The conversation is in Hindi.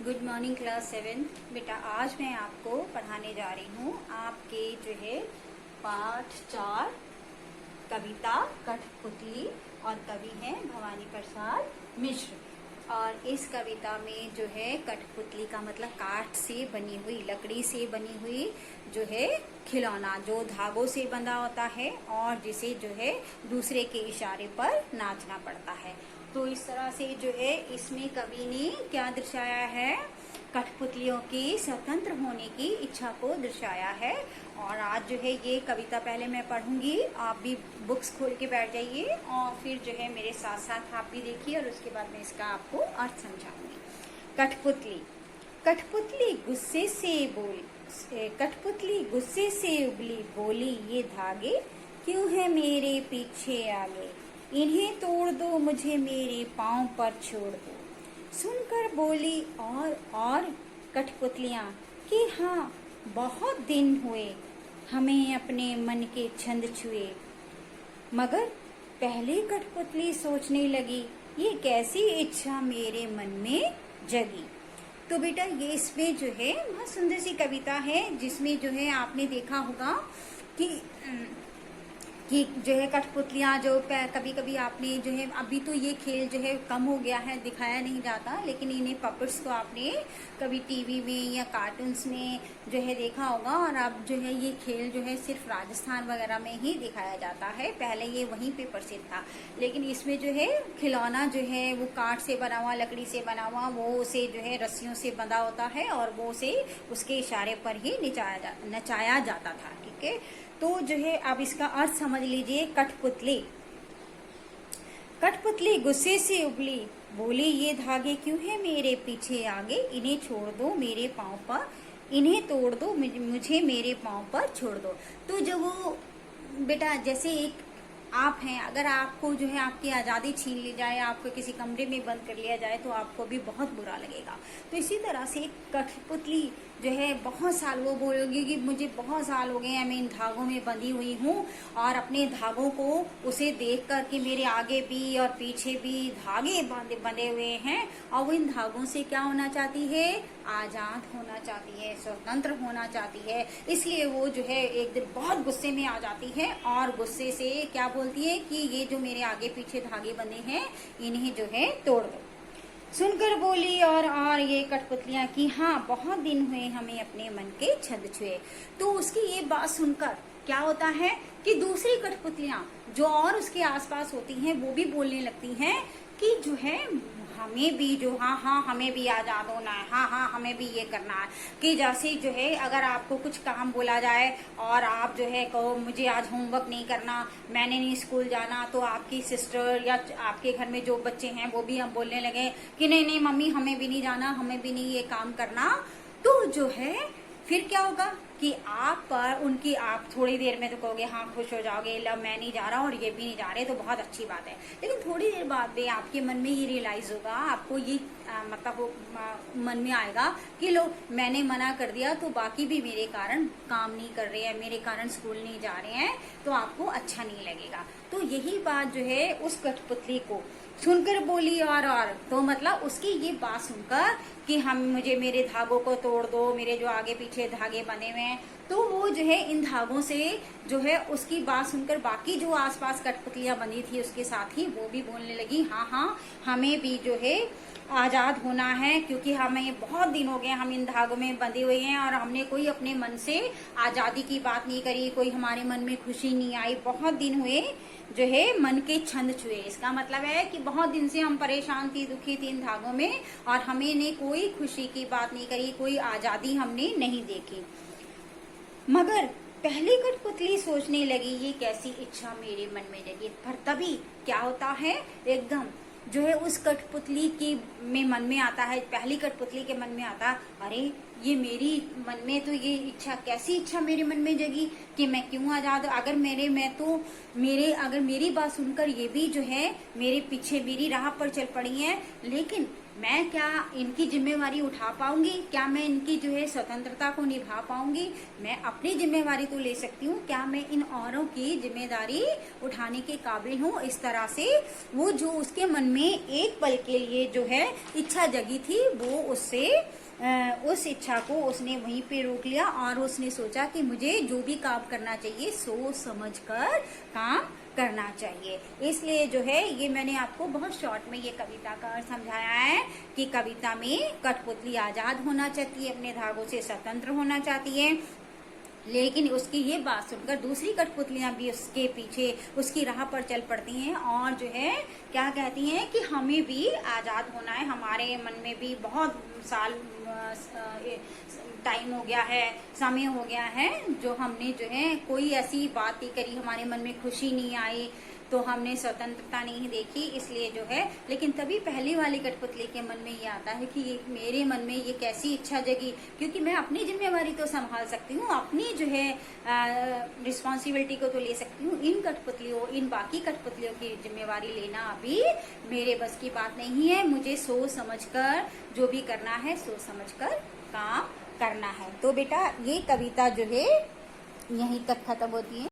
Good morning class 7। बेटा आज मैं आपको पढ़ाने जा रही हूँ आपके जो है पाठ 4 कविता कठपुतली और कवि हैं भवानी प्रसाद मिश्र। और इस कविता में जो है कठपुतली का मतलब काठ से बनी हुई, लकड़ी से बनी हुई जो है खिलौना, जो धागों से बंधा होता है और जिसे जो है दूसरे के इशारे पर नाचना पड़ता है। तो इस तरह से जो है इसमें कवि ने क्या दर्शाया है, कठपुतलियों की स्वतंत्र होने की इच्छा को दर्शाया है। और आज जो है ये कविता पहले मैं पढ़ूंगी, आप भी बुक्स खोल के बैठ जाइए और फिर जो है मेरे साथ साथ आप भी देखिए और उसके बाद मैं इसका आपको अर्थ समझाऊंगी। कठपुतली। कठपुतली गुस्से से बोली, कठपुतली गुस्से से उबली, बोली ये धागे क्यों है मेरे पीछे आगे, इन्हें तोड़ दो मुझे मेरे पांव पर छोड़ दो। सुनकर बोली और कठपुतलियां कि हाँ बहुत दिन हुए हमें अपने मन के छंद छुए। मगर पहले कठपुतली सोचने लगी ये कैसी इच्छा मेरे मन में जगी। तो बेटा ये इसमें जो है बहुत सुंदर सी कविता है जिसमें जो है आपने देखा होगा कि जो है कठपुतलियां जो कभी कभी आपने जो है, अभी तो ये खेल जो है कम हो गया है, दिखाया नहीं जाता, लेकिन इन्हें पपेट्स को आपने कभी टीवी में या कार्टून्स में जो है देखा होगा। और अब जो है ये खेल जो है सिर्फ राजस्थान वगैरह में ही दिखाया जाता है, पहले ये वहीं पे प्रसिद्ध था। लेकिन इसमें जो है खिलौना जो है वो काठ से बना हुआ, लकड़ी से बना हुआ, वो उसे जो है रस्सियों से बंधा होता है और वो उसे उसके इशारे पर ही नचाया जाता था। ठीक है, तो जो है अब इसका अर्थ समझ लीजिए। कठपुतली। कठपुतली गुस्से से उबली, बोली ये धागे क्यों है मेरे पीछे आगे, इन्हें छोड़ दो मेरे पांव पर, इन्हें तोड़ दो मुझे मेरे पांव पर छोड़ दो। तो जो वो बेटा जैसे एक आप हैं, अगर आपको जो है आपकी आज़ादी छीन ली जाए, आपको किसी कमरे में बंद कर लिया जाए तो आपको भी बहुत बुरा लगेगा। तो इसी तरह से कठपुतली जो है बहुत साल, वो बोलोगी कि मुझे बहुत साल हो गए हैं मैं इन धागों में बंधी हुई हूँ और अपने धागों को उसे देख कर के मेरे आगे भी और पीछे भी धागे बंधे हुए हैं और वो इन धागों से क्या होना चाहती है, आजाद होना चाहती है, स्वतंत्र होना चाहती है। इसलिए वो जो है एक दिन बहुत गुस्से में आ जाती है और गुस्से से क्या बोलती है कि ये जो मेरे आगे पीछे धागे बंधे हैं इन्हें जो है तोड़ दो। सुनकर बोली और ये कठपुतलियां कि हाँ बहुत दिन हुए हमें अपने मन के छंद छुए। तो उसकी ये बात सुनकर क्या होता है कि दूसरी कठपुतलियां जो और उसके आसपास होती हैं वो भी बोलने लगती हैं कि जो है हमें भी जो हाँ हमें भी आजाद होना है, हाँ हमें भी ये करना है। कि जैसे जो है अगर आपको कुछ काम बोला जाए और आप जो है कहो मुझे आज होमवर्क नहीं करना, मैंने नहीं स्कूल जाना, तो आपकी सिस्टर या आपके घर में जो बच्चे हैं वो भी हम बोलने लगे कि नहीं मम्मी हमें भी नहीं जाना, हमें भी नहीं ये काम करना। तो जो है फिर क्या होगा कि आप पर उनकी आप थोड़ी देर में तो कहोगे हाँ खुश हो जाओगे, लो मैं नहीं जा रहा और ये भी नहीं जा रहे तो बहुत अच्छी बात है। लेकिन थोड़ी देर बाद भी आपके मन में ये रियलाइज होगा, आपको ये मन में आएगा कि लो मैंने मना कर दिया तो बाकी भी मेरे कारण काम नहीं कर रहे हैं, मेरे कारण स्कूल नहीं जा रहे हैं, तो आपको अच्छा नहीं लगेगा। तो यही बात जो है उस कठपुतली को सुनकर बोली और तो मतलब उसकी ये बात सुनकर कि मुझे मेरे धागों को तोड़ दो, मेरे जो आगे पीछे धागे बने हुए हैं, तो वो जो है इन धागों से जो है उसकी बात सुनकर बाकी जो आसपास कठपुतलियां बनी थी उसके साथ ही वो भी बोलने लगी हाँ हमें भी जो है आजाद होना है, क्योंकि हमें बहुत दिन हो गए हम इन धागों में बंधे हुए हैं और हमने कोई अपने मन से आजादी की बात नहीं करी, कोई हमारे मन में खुशी नहीं आई, बहुत दिन हुए जो है मन के छंद छुए। इसका मतलब है कि बहुत दिन से हम परेशान थी, दुखी थी इन धागों में और हमें ने कोई खुशी की बात नहीं करी, कोई आजादी हमने नहीं देखी। मगर पहली कठपुतली सोचने लगी ये कैसी इच्छा मेरे मन में जगी। पर तभी क्या होता है, एकदम जो है उस कठपुतली के मन में आता है, पहली कठपुतली के मन में आता है अरे ये मेरी मन में तो ये इच्छा, कैसी इच्छा मेरे मन में जगी कि मैं क्यों आजाद, अगर मेरी बात सुनकर ये भी जो है मेरे पीछे मेरी राह पर चल पड़ी हैं, लेकिन मैं क्या इनकी जिम्मेवारी उठा पाऊंगी? क्या मैं इनकी जो है स्वतंत्रता को निभा पाऊंगी? मैं अपनी जिम्मेवारी तो ले सकती हूँ, क्या मैं इन औरों की जिम्मेदारी उठाने के काबिल हूँ? इस तरह से वो जो उसके मन में एक पल के लिए जो है इच्छा जगी थी, वो उससे उस इच्छा को उसने वहीं पे रोक लिया और उसने सोचा कि मुझे जो भी काम करना चाहिए सोच समझ कर काम करना चाहिए। इसलिए जो है ये मैंने आपको बहुत शॉर्ट में ये कविता का समझाया है कि कविता में कठपुतली आजाद होना चाहती है, अपने धागों से स्वतंत्र होना चाहती है, लेकिन उसकी ये बात सुनकर दूसरी कठपुतलियां भी उसके पीछे उसकी राह पर चल पड़ती हैं और जो है क्या कहती हैं कि हमें भी आजाद होना है, हमारे मन में भी बहुत साल टाइम हो गया है, समय हो गया है जो हमने जो है कोई ऐसी बात नहीं करी, हमारे मन में खुशी नहीं आई, तो हमने स्वतंत्रता नहीं देखी, इसलिए जो है। लेकिन तभी पहली वाली कठपुतली के मन में ये आता है कि ये मेरे मन में ये कैसी इच्छा जगी, क्योंकि मैं अपनी जिम्मेवारी तो संभाल सकती हूँ, अपनी जो है रिस्पॉन्सिबिलिटी को तो ले सकती हूँ, इन बाकी कठपुतलियों की जिम्मेवारी लेना अभी मेरे बस की बात नहीं है। मुझे सोच समझकर जो भी करना है सोच समझकर काम करना है। तो बेटा ये कविता जो है यहीं तक खत्म होती है।